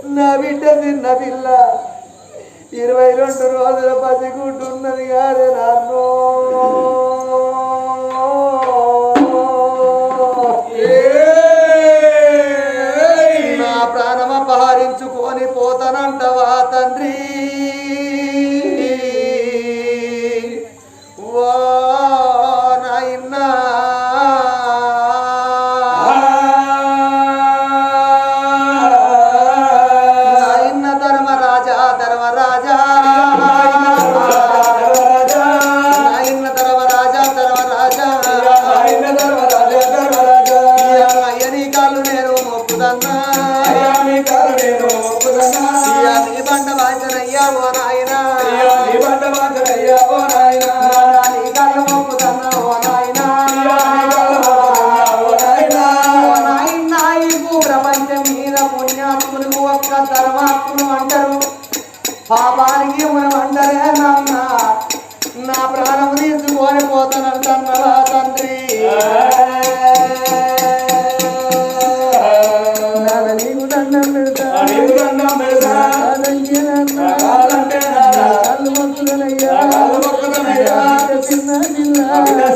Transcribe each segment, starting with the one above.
నా బిడ్డ చిన్న పిల్ల 22 రోజుల పసిగుంటున్నది కాదే నాన్నో. నా ప్రాణం అపహరించుకొని పోతానంటవా తండ్రి? వా నాయనా పాపానికి మనం అంటారే నాన్న. నా ప్రాణం తీసుకొని పోతానంటున్నావా తండ్రి? నీకు దండం పెడతా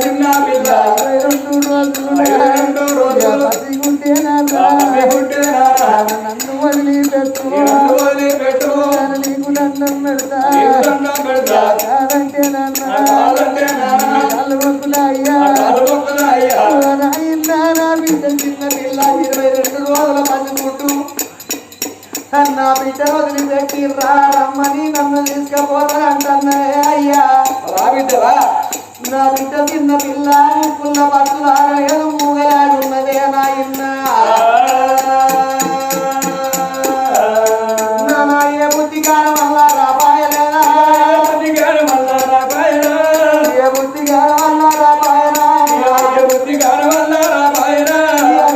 చిన్న పిల్ల 22 రోజులు పసిగుంటే నన్ను వదిలిపెట్టు నీకు దండం పెడతా కాదంటే నాన్న అయ్యా నా బిడ్డ చిన్న పిల్ల 22 రోజుల పసిగుట్టు నా బిడ్డ వదిలిపెట్టి రమ్మని నన్ను తీసుకుపోతానంటున్నారే అయ్యా. నా బిడ్డ చిన్న పిల్ల ముక్కుల పట్టులాగలేదు మూగలాడున్నదే నాయన్న. ఏ బుద్ధిగారం వల్ల రాపాయలేదా? ఏ బుద్ధిగారం వల్ల రాపాయనా?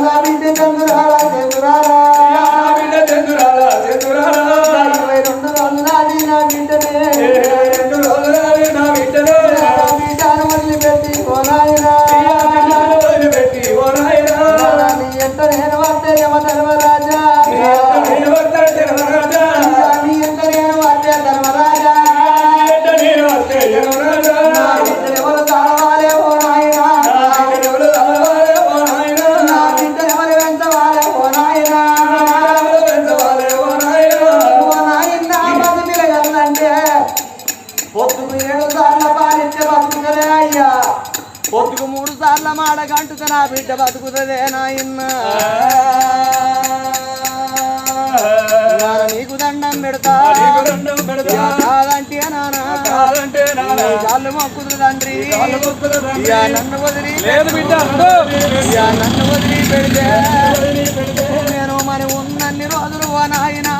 నా బిడ్డ చంద్రాలా 22 రోజులాది నా బిడ్డనే బిడ్డను వదిలిపెట్టి ఓ నాయనా నీ ఎంత నేను వస్తే యమ ధర్మరాజా నీ ఎంత నేను వస్తే ధర్మరాజా నా బిడ్డనెవరు తాళవాలే ఓ నాయనా నా బిడ్డనెవరు పెంచవాలే ఓ నాయనా పొద్దుకు 7 సార్లు పాలిచ్చే బతుకుతదే అయ్యా. పొద్దుకు 3 సార్లు మాడగంటుక నా బిడ్డ బతుకుతదే నాయన్న. నీకు దండం పెడతా కాదంటే నానా చాలు మొక్కుదు తండ్రి. నన్ను వదిలి నన్ను వదిలి పెడితే నేను మరి ఉన్నన్ని రోజులు ఓ నాయనా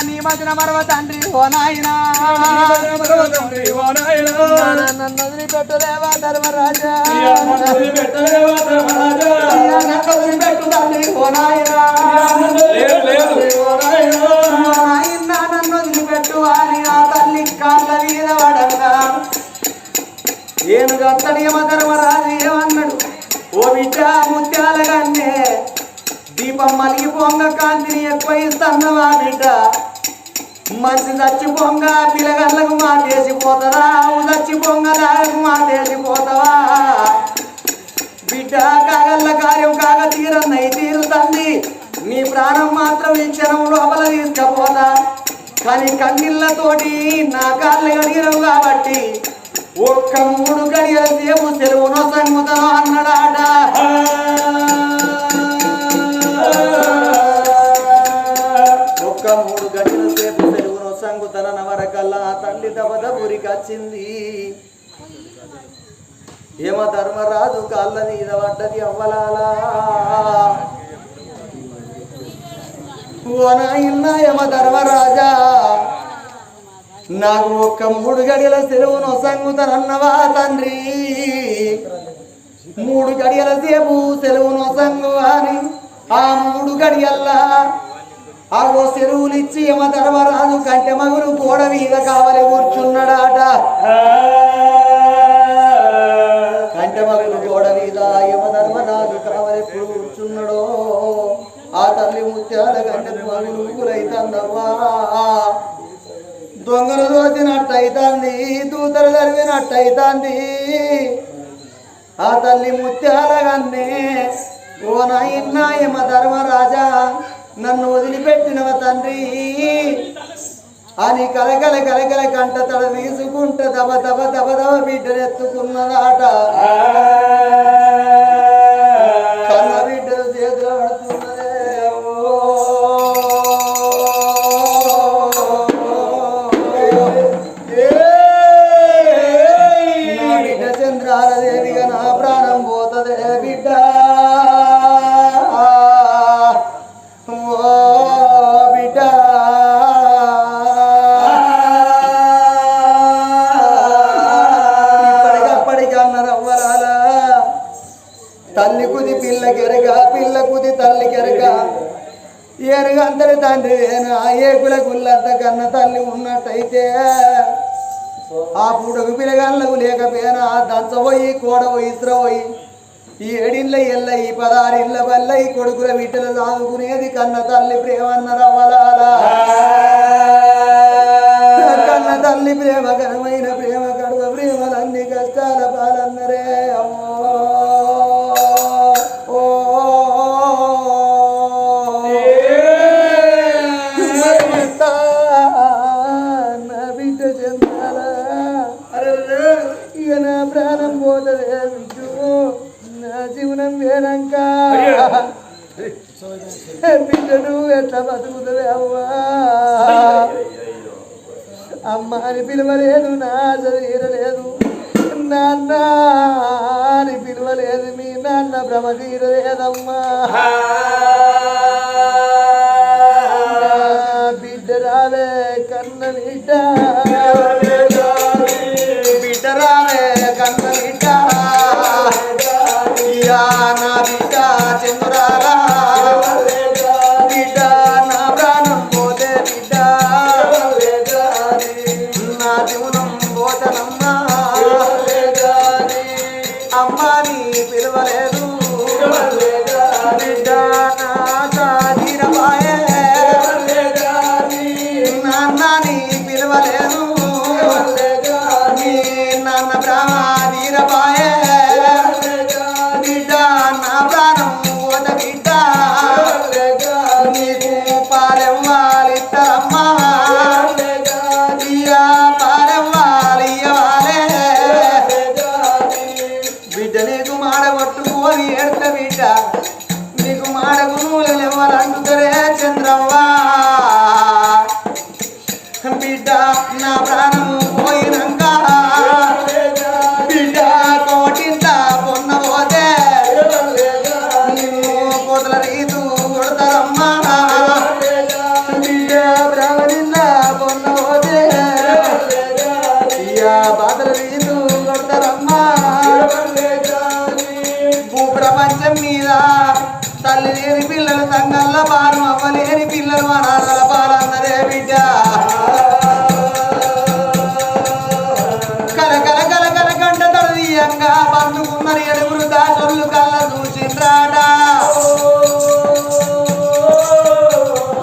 నీ మధ్యన మరవ తండ్రి ఓ నాయనా నన్ను వదిలిపెట్టలేవా ధర్మరాజా నన్ను వదిలిపెట్టు తండ్రి ఓ నాయనా నన్ను వదిలిపెట్టు అని ఆ తల్లి కాళ్ళ మీద పడగా ఏనుగు అత్తడి యమ ధర్మరాజు ఏమన్నాడు? ఓ బిడ్డ ముత్యాల కన్నే దీపం మలిగి పొంగ కాంతిని ఎక్కువ ఇస్తున్నవా బిడ్డ? మంచి చచ్చి పొంగ పిల్లగళ్ళకు మాటేసిపోతుందా? చచ్చి పొంగలాగకు మాటేసిపోతావా బిడ్డ? కాగళ్ళ కార్యం కాగ తీరన్నై తీరుతంది. నీ ప్రాణం మాత్రం ఈ క్షణం లోపల తీసుకపోతా. కానీ కన్నీళ్లతోటి నా కాళ్ళు కడిగినవు కాబట్టి ఒక్క 3 గడియల సేపు సెలవును సంగుతను అన్నాడాట. ఒక్క 3 గడియల సేపు సెలవును సంగుతన వరకల్లా తల్లి దబద ఊరికొచ్చింది. యమ ధర్మరాజు కాళ్ళ మీద పడ్డది అవ్వలాలా. ఓ నాయన యమ ధర్మరాజా నాకు ఒక్క 3 గడియల సెలవును సంగుతనన్నవా తండ్రి? 3 గడియల సేపు సెలవును సంగు అని ఆ 3 గడియల్లా ఆగో సెలవులిచ్చి యమ ధర్మరాజు కంటె మగులు గోడ మీద కావలి కూర్చున్నాడాట. కంటె మగులు గోడ మీద యమ ధర్మరాజు కావలి కూర్చున్నాడో ఆ తల్లి ముత్యాల గంటె పగులుగులైతందవ్వా దొంగలు దోచినట్టయితాంది దూతలు జరిగినట్టయితాంది ఆ తల్లి ముత్యాల గన్నే ఓ నాయనా యమ ధర్మరాజా నన్ను వదిలిపెట్టినవ తండ్రి అని కలకల కలకల కంట తడ తీసుకుంట దబ దబ దబ దబ బిడ్డనెత్తుకున్నదాట కన్న బిడ్డలు చేతులు పడుతున్నదే నా బిడ్డ చంద్రాలదేవిగా నా ప్రాణం పోతదే బిడ్డ తల్లి కుది పిల్ల కెరగ పిల్ల కుది తల్లి కెరగ ఎరుగంతరి తండ్రి ఏకుల గుళ్ళంత కన్న తల్లి ఉన్నట్టయితే ఆ పుడకు పిల్లగాళ్ళకు లేకపోయినా దంచబోయి కోడబోయి ఇస్రబోయి ఈ ఏడిళ్ళ ఎల్ల ఈ 16 ఇళ్ళ వల్ల ఈ కొడుకుల బిడ్డలు సాగుకునేది కన్న తల్లి ప్రేమన్న రవ్వలాలా కన్న తల్లి ప్రేమ ఘనమైన ప్రేమ కడువ ప్రేమలన్నీ కష్టాల పాలన్నరే అమ్మో ఇక నా ప్రాణం పోతదే బిడ్డు నా జీవనం వేరంక బిడ్డను ఎట్లా బతుకుతుంది అవ్వా అమ్మ అని పిలవలేదు నా తీరలేదు నాన్న అని పిలవలేదు మీ నాన్న భ్రమ తీరలేదమ్మా బిడ్డ రావే కన్న బిడ్డ బిడ్డ రావే కన్న బిడ్డ నా బిడ్డ చంద్రారా బిడ్డ నా ప్రాణం పోతే బిడ్డ నా జీవనం పోతనమ్మా అమ్మా నీ పిలవలేదు బిడ్డ నా సాధీరపాయే నాన్న నీ పిలవలేదు నాన్న బ్రహ్మీరపాయే బిడ్డ నా ప్రాణం పోత బిడ్డ నీకు పాలెవ్వాలిద్దరమ్మా పాలెవ్వాలియ్యవాలే బిడ్డ నీకు మాడగొట్టుకోని ఎడత బిడ్డ నీకు మాడగునులు ఎవరంటుతరే చంద్రవ్వా బిడ్డ నా ప్రాణము పోయినాక బిడ్డ కోటింత పొన్న పోతే నిన్ను కోతల రీతు కొడతారమ్మా బిడ్డ బ్రాహ్మణింద పొన్న పోతే బాధల రీతు కొడతారమ్మా భూప్రపంచం మీద తల్లి లేని పిల్లలు సంగల్ల పాలు అవ్వలేని పిల్లలు అనాథల పాలన్నరే బిడ్డ కలకల కలకల కంట తడదీయంగా బందుకున్నారు ఎడుగురు దాచొల్లు కళ్ళ చూసిండ్రాట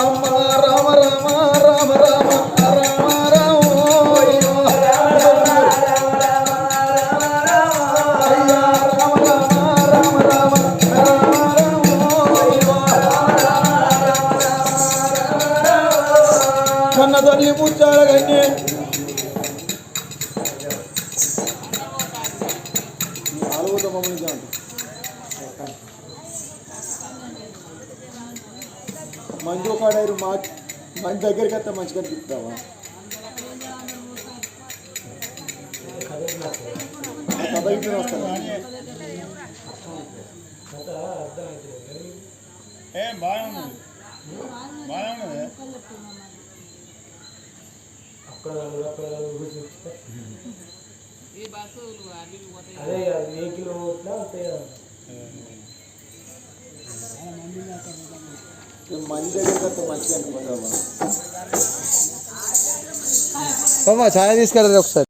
అమ్మ రామ రామ రామ రామ రామ రామ కన్న తల్లి ముచ్చాల కన్నే మంచి కాడారు మా మంచి దగ్గరికి వస్తే మంచిగా అనిపిస్తావా కథ వస్తాను బాగుంది బాగున్నది అదే వెహికల్ మంది దగ్గర మంచిగా అనిపిస్తావా ఛాయ తీసుకెళ్ళదు ఒకసారి.